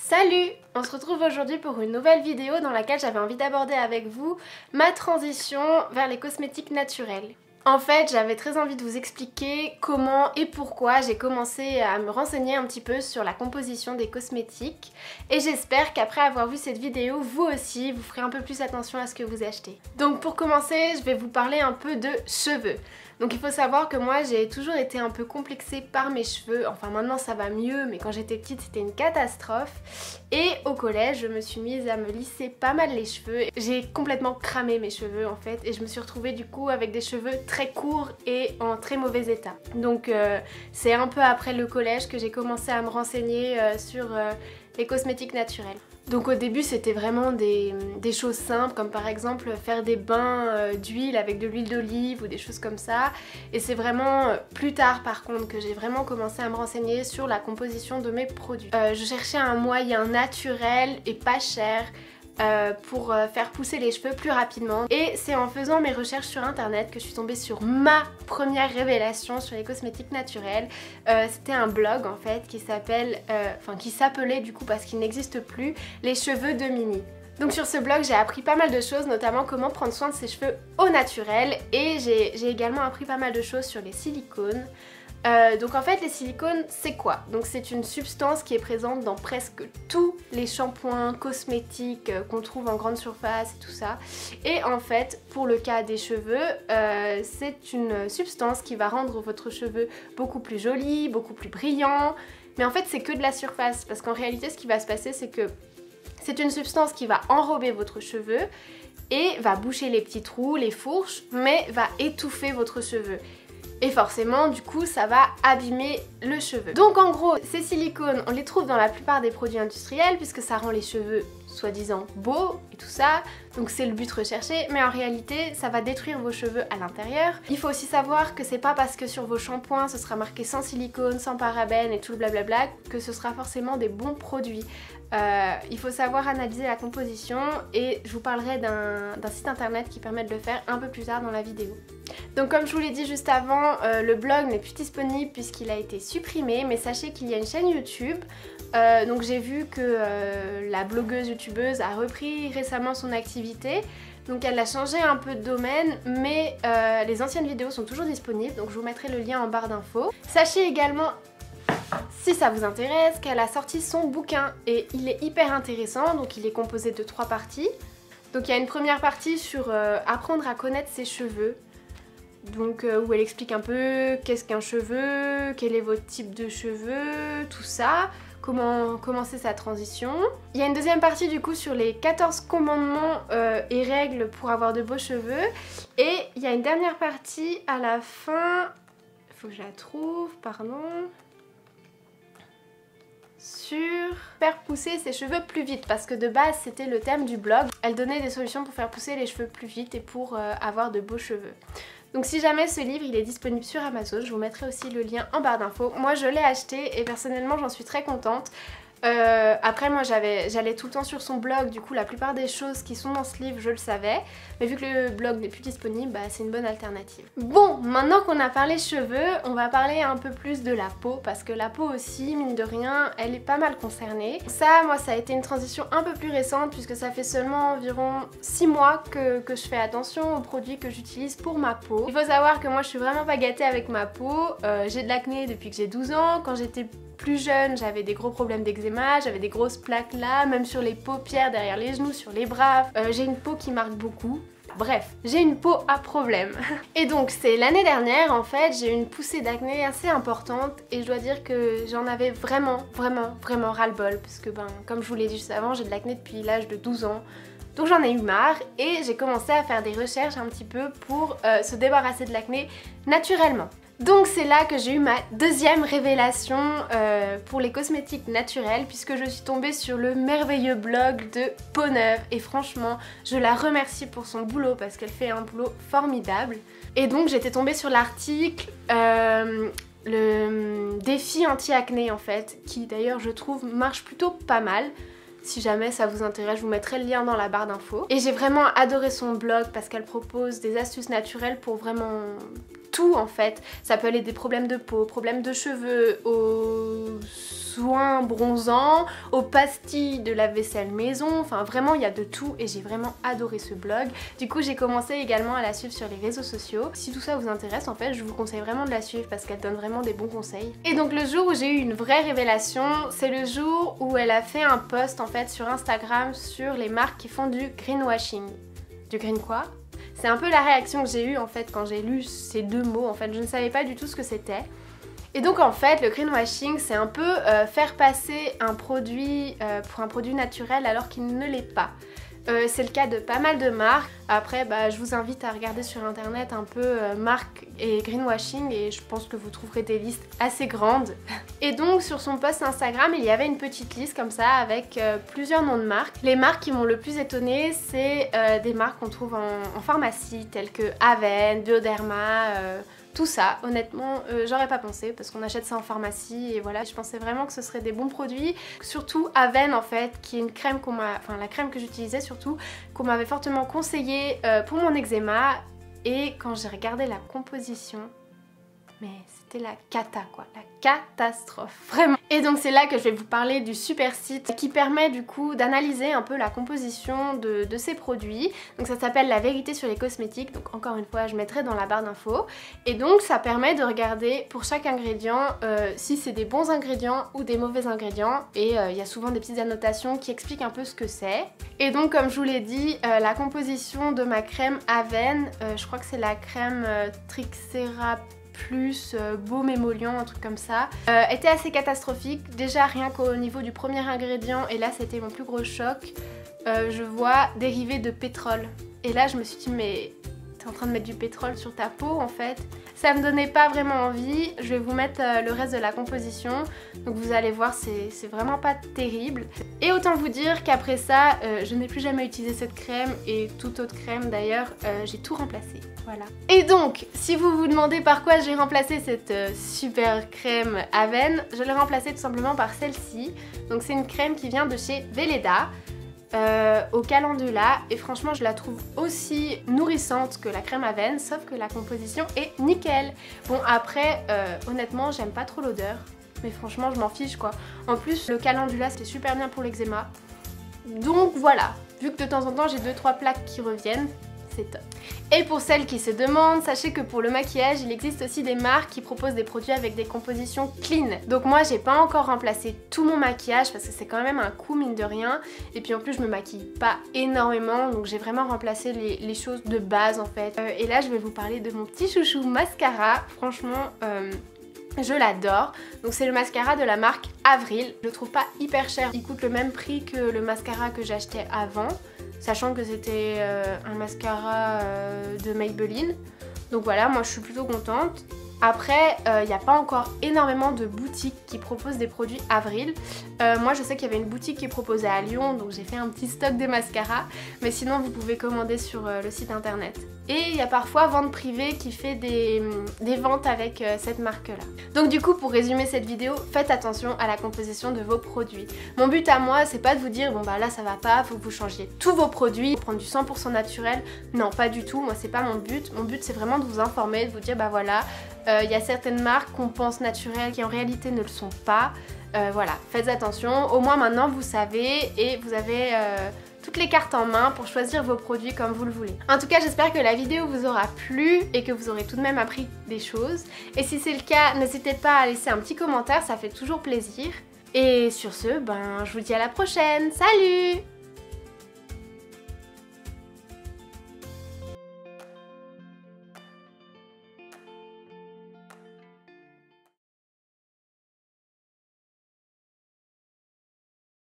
Salut! On se retrouve aujourd'hui pour une nouvelle vidéo dans laquelle j'avais envie d'aborder avec vous ma transition vers les cosmétiques naturels. En fait, j'avais très envie de vous expliquer comment et pourquoi j'ai commencé à me renseigner un petit peu sur la composition des cosmétiques et j'espère qu'après avoir vu cette vidéo, vous aussi, vous ferez un peu plus attention à ce que vous achetez. Donc pour commencer, je vais vous parler un peu de cheveux. Donc il faut savoir que moi j'ai toujours été un peu complexée par mes cheveux, enfin maintenant ça va mieux mais quand j'étais petite c'était une catastrophe. Et au collège je me suis mise à me lisser pas mal les cheveux, j'ai complètement cramé mes cheveux en fait et je me suis retrouvée du coup avec des cheveux très courts et en très mauvais état. Donc c'est un peu après le collège que j'ai commencé à me renseigner sur les cosmétiques naturels. Donc au début c'était vraiment des choses simples comme par exemple faire des bains d'huile avec de l'huile d'olive ou des choses comme ça. Et c'est vraiment plus tard par contre que j'ai vraiment commencé à me renseigner sur la composition de mes produits. Je cherchais un moyen naturel et pas cher pour faire pousser les cheveux plus rapidement et c'est en faisant mes recherches sur internet que je suis tombée sur ma première révélation sur les cosmétiques naturels. C'était un blog en fait qui s'appelait du coup parce qu'il n'existe plus, les cheveux de Mini. Donc sur ce blog j'ai appris pas mal de choses, notamment comment prendre soin de ses cheveux au naturel et j'ai également appris pas mal de choses sur les silicones. Donc en fait les silicones c'est quoi? Donc c'est une substance qui est présente dans presque tous les shampoings, cosmétiques qu'on trouve en grande surface et tout ça. Et en fait pour le cas des cheveux c'est une substance qui va rendre votre cheveu beaucoup plus joli, beaucoup plus brillant. Mais en fait c'est que de la surface parce qu'en réalité ce qui va se passer c'est que c'est une substance qui va enrober votre cheveu et va boucher les petits trous, les fourches, mais va étouffer votre cheveu. Et forcément du coup ça va abîmer le cheveu. Donc en gros ces silicones on les trouve dans la plupart des produits industriels puisque ça rend les cheveux soi-disant beaux et tout ça, donc c'est le but recherché, mais en réalité ça va détruire vos cheveux à l'intérieur. Il faut aussi savoir que c'est pas parce que sur vos shampoings ce sera marqué sans silicone, sans parabènes et tout le blablabla que ce sera forcément des bons produits. Il faut savoir analyser la composition et je vous parlerai d'un site internet qui permet de le faire un peu plus tard dans la vidéo. Donc comme je vous l'ai dit juste avant, le blog n'est plus disponible puisqu'il a été supprimé, mais sachez qu'il y a une chaîne YouTube. Donc j'ai vu que la blogueuse youtubeuse a repris récemment son activité. Donc elle a changé un peu de domaine, mais les anciennes vidéos sont toujours disponibles, donc je vous mettrai le lien en barre d'infos. Sachez également, si ça vous intéresse, qu'elle a sorti son bouquin et il est hyper intéressant, donc il est composé de 3 parties. Donc il y a une première partie sur apprendre à connaître ses cheveux. Donc où elle explique un peu qu'est-ce qu'un cheveu, quel est votre type de cheveux, tout ça, comment commencer sa transition. Il y a une deuxième partie du coup sur les 14 commandements et règles pour avoir de beaux cheveux. Et il y a une dernière partie à la fin, il faut que je la trouve, pardon, sur faire pousser ses cheveux plus vite parce que de base c'était le thème du blog. Elle donnait des solutions pour faire pousser les cheveux plus vite et pour avoir de beaux cheveux. Donc si jamais ce livre il est disponible sur Amazon, je vous mettrai aussi le lien en barre d'infos. Moi je l'ai acheté et personnellement j'en suis très contente. Après moi j'allais tout le temps sur son blog, du coup la plupart des choses qui sont dans ce livre je le savais, mais vu que le blog n'est plus disponible, bah, c'est une bonne alternative. Bon, maintenant qu'on a parlé cheveux, on va parler un peu plus de la peau, parce que la peau aussi, mine de rien, elle est pas mal concernée. Ça, moi ça a été une transition un peu plus récente puisque ça fait seulement environ 6 mois que je fais attention aux produits que j'utilise pour ma peau. Il faut savoir que moi je suis vraiment pas gâtée avec ma peau, j'ai de l'acné depuis que j'ai 12 ans, quand j'étais plus jeune j'avais des gros problèmes d'eczéma, j'avais des grosses plaques là, même sur les paupières, derrière les genoux, sur les bras. J'ai une peau qui marque beaucoup. Bref, j'ai une peau à problème. Et donc c'est l'année dernière en fait, j'ai eu une poussée d'acné assez importante et je dois dire que j'en avais vraiment ras-le-bol parce que comme je vous l'ai dit juste avant, j'ai de l'acné depuis l'âge de 12 ans. Donc j'en ai eu marre et j'ai commencé à faire des recherches un petit peu pour se débarrasser de l'acné naturellement. Donc c'est là que j'ai eu ma deuxième révélation pour les cosmétiques naturels puisque je suis tombée sur le merveilleux blog de Peau-Neuve et franchement je la remercie pour son boulot parce qu'elle fait un boulot formidable. Et donc j'étais tombée sur l'article le défi anti-acné en fait qui d'ailleurs je trouve marche plutôt pas mal. Si jamais ça vous intéresse, je vous mettrai le lien dans la barre d'infos. Et j'ai vraiment adoré son blog parce qu'elle propose des astuces naturelles pour vraiment tout en fait. Ça peut aller des problèmes de peau, problèmes de cheveux, aux soins bronzants, aux pastilles de lave-vaisselle maison, enfin vraiment il y a de tout et j'ai vraiment adoré ce blog. Du coup j'ai commencé également à la suivre sur les réseaux sociaux. Si tout ça vous intéresse en fait je vous conseille vraiment de la suivre parce qu'elle donne vraiment des bons conseils. Et donc le jour où j'ai eu une vraie révélation, c'est le jour où elle a fait un post en fait sur Instagram sur les marques qui font du greenwashing. Du green quoi? C'est un peu la réaction que j'ai eue en fait quand j'ai lu ces deux mots, en fait je ne savais pas du tout ce que c'était. Et donc en fait le greenwashing c'est un peu faire passer un produit pour un produit naturel alors qu'il ne l'est pas. C'est le cas de pas mal de marques. Après je vous invite à regarder sur internet un peu marques et greenwashing et je pense que vous trouverez des listes assez grandes. Et donc sur son post Instagram il y avait une petite liste comme ça avec plusieurs noms de marques. Les marques qui m'ont le plus étonnée c'est des marques qu'on trouve en pharmacie telles que Aven, Bioderma, tout ça, honnêtement, j'aurais pas pensé parce qu'on achète ça en pharmacie et voilà, je pensais vraiment que ce serait des bons produits. Surtout Aven en fait, qui est une crème la crème que j'utilisais surtout, qu'on m'avait fortement conseillée pour mon eczéma et quand j'ai regardé la composition, mais c'était la cata quoi, la catastrophe, vraiment. Et donc c'est là que je vais vous parler du super site qui permet du coup d'analyser un peu la composition de ces produits. Donc ça s'appelle La Vérité sur les cosmétiques, donc encore une fois je mettrai dans la barre d'infos. Et donc ça permet de regarder pour chaque ingrédient si c'est des bons ingrédients ou des mauvais ingrédients. Et il y a souvent des petites annotations qui expliquent un peu ce que c'est. Et donc comme je vous l'ai dit, la composition de ma crème Aven, je crois que c'est la crème Trixera plus baume émollient, un truc comme ça, était assez catastrophique. Déjà rien qu'au niveau du premier ingrédient, et là c'était mon plus gros choc, je vois dérivé de pétrole. Et là je me suis dit mais t'es en train de mettre du pétrole sur ta peau en fait. Ça me donnait pas vraiment envie. Je vais vous mettre le reste de la composition. Donc vous allez voir, c'est vraiment pas terrible. Et autant vous dire qu'après ça, je n'ai plus jamais utilisé cette crème et toute autre crème d'ailleurs. J'ai tout remplacé. Voilà. Et donc, si vous vous demandez par quoi j'ai remplacé cette super crème Aven, je l'ai remplacée tout simplement par celle-ci. Donc c'est une crème qui vient de chez Velleda. Au calendula et franchement je la trouve aussi nourrissante que la crème Aven sauf que la composition est nickel. Bon après honnêtement j'aime pas trop l'odeur mais franchement je m'en fiche quoi. En plus le calendula c'est super bien pour l'eczéma donc voilà, vu que de temps en temps j'ai 2-3 plaques qui reviennent, c'est top. Et pour celles qui se demandent, sachez que pour le maquillage, il existe aussi des marques qui proposent des produits avec des compositions clean. Donc moi, j'ai pas encore remplacé tout mon maquillage parce que c'est quand même un coût mine de rien. Et puis en plus, je me maquille pas énormément, donc j'ai vraiment remplacé les choses de base en fait. Et là, je vais vous parler de mon petit chouchou mascara. Franchement, je l'adore. Donc c'est le mascara de la marque Avril. Je le trouve pas hyper cher. Il coûte le même prix que le mascara que j'achetais avant, sachant que c'était un mascara de Maybelline. Donc voilà, moi je suis plutôt contente. Après, il n'y a pas encore énormément de boutiques qui proposent des produits Avril. Moi je sais qu'il y avait une boutique qui proposait à Lyon, donc j'ai fait un petit stock des mascaras. Mais sinon vous pouvez commander sur le site internet. Et il y a parfois Vente Privée qui fait des ventes avec cette marque là. Donc du coup pour résumer cette vidéo, faites attention à la composition de vos produits. Mon but à moi c'est pas de vous dire bon bah là ça va pas, faut que vous changiez tous vos produits, prendre du 100% naturel. Non pas du tout, moi c'est pas mon but. Mon but c'est vraiment de vous informer, de vous dire bah voilà, il y a certaines marques qu'on pense naturelles qui en réalité ne le sont pas. Voilà, faites attention, au moins maintenant vous savez et vous avez toutes les cartes en main pour choisir vos produits comme vous le voulez. En tout cas j'espère que la vidéo vous aura plu et que vous aurez tout de même appris des choses. Et si c'est le cas, n'hésitez pas à laisser un petit commentaire, ça fait toujours plaisir. Et sur ce, ben je vous dis à la prochaine, salut!